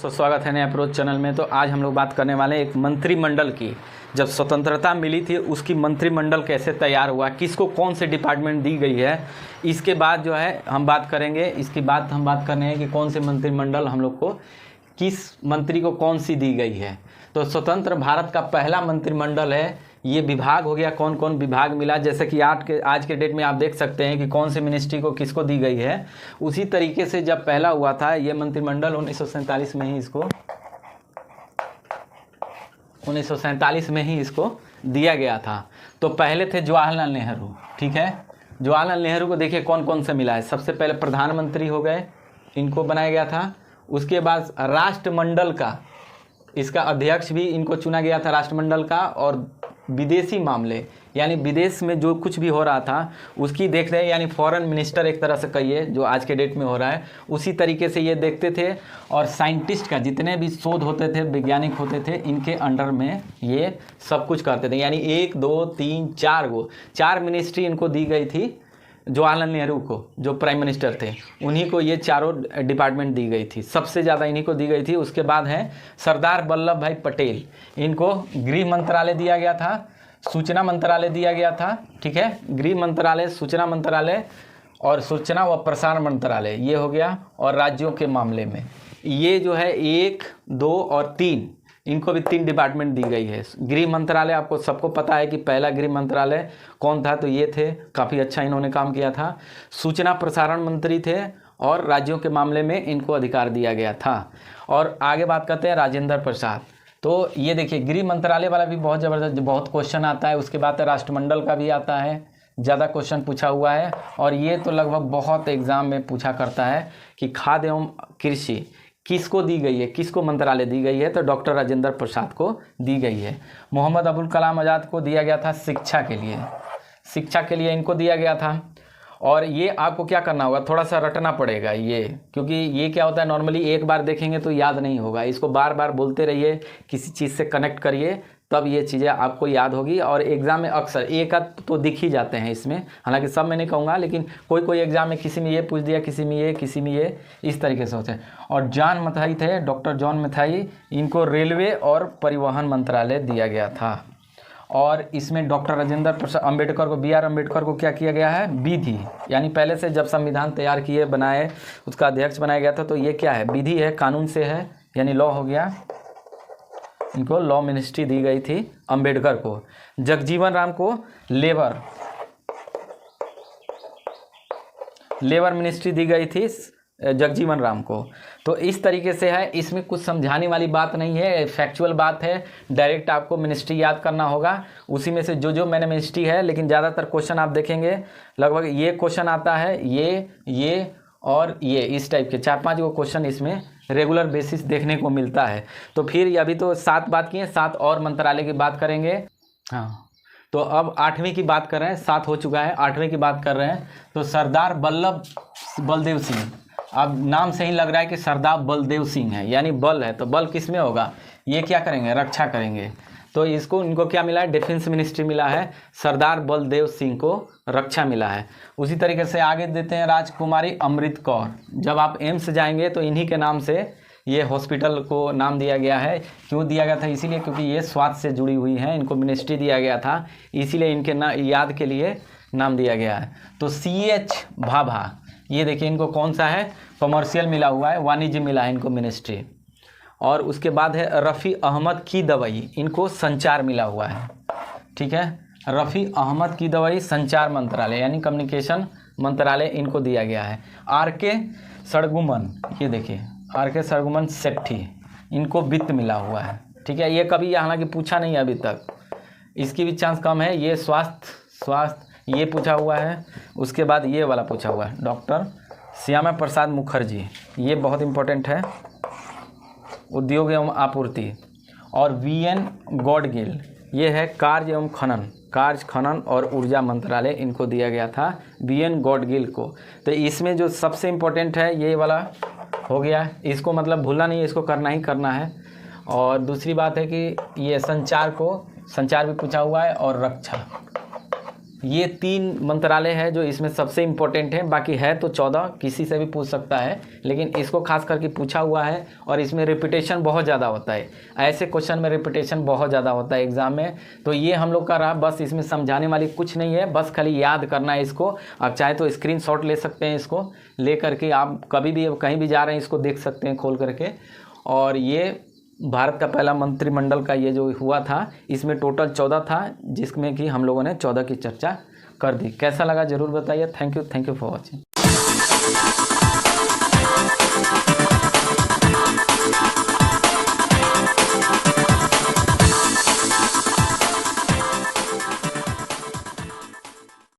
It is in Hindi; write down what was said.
दोस्तों, स्वागत है नए अप्रोच चैनल में। तो आज हम लोग बात करने वाले हैं एक मंत्रिमंडल की। जब स्वतंत्रता मिली थी उसकी मंत्रिमंडल कैसे तैयार हुआ, किसको कौन से डिपार्टमेंट दी गई है, इसके बाद जो है हम बात करेंगे। इसके बाद हम बात करने हैं कि कौन से मंत्रिमंडल हम लोग को किस मंत्री को कौन सी दी गई है। तो स्वतंत्र भारत का पहला मंत्रिमंडल है। ये विभाग हो गया, कौन कौन विभाग मिला, जैसे कि आज के डेट में आप देख सकते हैं कि कौन सी मिनिस्ट्री को किसको दी गई है। उसी तरीके से जब पहला हुआ था ये मंत्रिमंडल 1947 में ही इसको दिया गया था। तो पहले थे जवाहरलाल नेहरू, ठीक है। जवाहरलाल नेहरू को देखिए कौन कौन से मिला है। सबसे पहले प्रधानमंत्री हो गए, इनको बनाया गया था। उसके बाद राष्ट्रमंडल का इसका अध्यक्ष भी इनको चुना गया था, राष्ट्रमंडल का। और विदेशी मामले यानी विदेश में जो कुछ भी हो रहा था उसकी देख रहे हैं, यानी फॉरेन मिनिस्टर एक तरह से कहिए, जो आज के डेट में हो रहा है उसी तरीके से ये देखते थे। और साइंटिस्ट का जितने भी शोध होते थे, वैज्ञानिक होते थे, इनके अंडर में ये सब कुछ करते थे। यानी 1 2 3 4 मिनिस्ट्री इनको दी गई थी। जवाहरलाल नेहरू को जो प्राइम मिनिस्टर थे उन्हीं को ये चारों डिपार्टमेंट दी गई थी, सबसे ज़्यादा इन्हीं को दी गई थी। उसके बाद है सरदार वल्लभ भाई पटेल, इनको गृह मंत्रालय दिया गया था, सूचना मंत्रालय दिया गया था, ठीक है। गृह मंत्रालय, सूचना मंत्रालय और सूचना व प्रसारण मंत्रालय ये हो गया। और राज्यों के मामले में ये जो है 1 2 और 3, इनको भी 3 डिपार्टमेंट दी गई है। गृह मंत्रालय आपको सबको पता है कि पहला गृह मंत्रालय कौन था, तो ये थे, काफ़ी अच्छा इन्होंने काम किया था। सूचना प्रसारण मंत्री थे और राज्यों के मामले में इनको अधिकार दिया गया था। और आगे बात करते हैं राजेंद्र प्रसाद। तो ये देखिए गृह मंत्रालय वाला भी बहुत ज़बरदस्त, बहुत क्वेश्चन आता है। उसके बाद राष्ट्रमंडल का भी आता है, ज़्यादा क्वेश्चन पूछा हुआ है। और ये तो लगभग बहुत एग्ज़ाम में पूछा करता है कि खाद्य एवं कृषि किसको दी गई है, किसको मंत्रालय दी गई है, तो डॉक्टर राजेंद्र प्रसाद को दी गई है। मोहम्मद अबुल कलाम आज़ाद को दिया गया था शिक्षा के लिए इनको दिया गया था। और ये आपको क्या करना होगा, थोड़ा सा रटना पड़ेगा ये, क्योंकि ये क्या होता है नॉर्मली एक बार देखेंगे तो याद नहीं होगा, इसको बार बार बोलते रहिए, किसी चीज़ से कनेक्ट करिए, तब ये चीज़ें आपको याद होगी। और एग्ज़ाम में अक्सर एक आध तो दिख ही जाते हैं इसमें, हालांकि सब मैं नहीं कहूँगा, लेकिन कोई एग्ज़ाम में किसी में ये पूछ दिया, किसी में ये इस तरीके से होते हैं। और जॉन मथाई थे, डॉक्टर जॉन मथाई, इनको रेलवे और परिवहन मंत्रालय दिया गया था। और इसमें डॉक्टर राजेंद्र प्रसाद अम्बेडकर को, BR अम्बेडकर को क्या किया गया है, विधि, यानी पहले से जब संविधान तैयार किए बनाए उसका अध्यक्ष बनाया गया था, तो ये क्या है, विधि है, कानून से है, यानी लॉ हो गया। इनको लॉ मिनिस्ट्री दी गई थी अंबेडकर को। जगजीवन राम को लेबर मिनिस्ट्री दी गई थी जगजीवन राम को। तो इस तरीके से है, इसमें कुछ समझाने वाली बात नहीं है, फैक्चुअल बात है। डायरेक्ट आपको मिनिस्ट्री याद करना होगा, उसी में से जो मैंने मिनिस्ट्री है। लेकिन ज़्यादातर क्वेश्चन आप देखेंगे लगभग ये क्वेश्चन आता है, ये और ये, इस टाइप के 4-5 को क्वेश्चन इसमें रेगुलर बेसिस देखने को मिलता है। तो फिर अभी तो 7 बात किए, 7 और मंत्रालय की बात करेंगे। हाँ, तो अब 8वीं की बात कर रहे हैं, 7 हो चुका है, 8वीं की बात कर रहे हैं। तो सरदार बलदेव सिंह, अब नाम से ही लग रहा है कि सरदार बलदेव सिंह है, यानी बल है, तो बल किस में होगा, ये क्या करेंगे, रक्षा करेंगे। तो इनको क्या मिला है, डिफेंस मिनिस्ट्री मिला है। सरदार बलदेव सिंह को रक्षा मिला है। उसी तरीके से आगे देते हैं राजकुमारी अमृत कौर। जब आप एम्स जाएंगे तो इन्हीं के नाम से ये हॉस्पिटल को नाम दिया गया है। क्यों दिया गया था, इसीलिए क्योंकि ये स्वास्थ्य से जुड़ी हुई हैं, इनको मिनिस्ट्री दिया गया था, इसीलिए इनके याद के लिए नाम दिया गया है। तो CH भाभा, ये देखिए इनको कौन सा है, कॉमर्शियल मिला हुआ है, वाणिज्य मिला है इनको मिनिस्ट्री। और उसके बाद है रफ़ी अहमद की दवाई, इनको संचार मिला हुआ है, ठीक है। रफ़ी अहमद की दवाई संचार मंत्रालय यानी कम्युनिकेशन मंत्रालय इनको दिया गया है। RK सड़गुमन, ये देखिए RK सड़गुमन सेट्ठी, इनको वित्त मिला हुआ है, ठीक है। ये कभी हालांकि पूछा नहीं है अभी तक, इसकी भी चांस कम है। ये स्वास्थ्य ये पूछा हुआ है। उसके बाद ये वाला पूछा हुआ है, डॉक्टर श्यामा प्रसाद मुखर्जी, ये बहुत इंपॉर्टेंट है, उद्योग एवं आपूर्ति। और VN गॉडगिल, ये है कार्य खनन और ऊर्जा मंत्रालय, इनको दिया गया था VN गॉडगिल को। तो इसमें जो सबसे इम्पोर्टेंट है ये वाला हो गया, इसको मतलब भूलना नहीं है, इसको करना ही करना है। और दूसरी बात है कि ये संचार भी पूछा हुआ है और ये 3 मंत्रालय है जो इसमें सबसे इम्पोर्टेंट है, बाकी है तो 14, किसी से भी पूछ सकता है, लेकिन इसको खास करके पूछा हुआ है। और इसमें रिपीटेशन बहुत ज़्यादा होता है, ऐसे क्वेश्चन में रिपीटेशन बहुत ज़्यादा होता है एग्ज़ाम में। तो ये हम लोग का रहा, बस इसमें समझाने वाली कुछ नहीं है, बस खाली याद करना है इसको। आप चाहे तो स्क्रीनशॉट ले सकते हैं, इसको ले करके आप कभी भी कहीं भी जा रहे हैं इसको देख सकते हैं खोल करके। और ये भारत का पहला मंत्रिमंडल का ये जो हुआ था, इसमें टोटल 14 था, जिसमें कि हम लोगों ने 14 की चर्चा कर दी। कैसा लगा ज़रूर बताइए। Thank you for watching.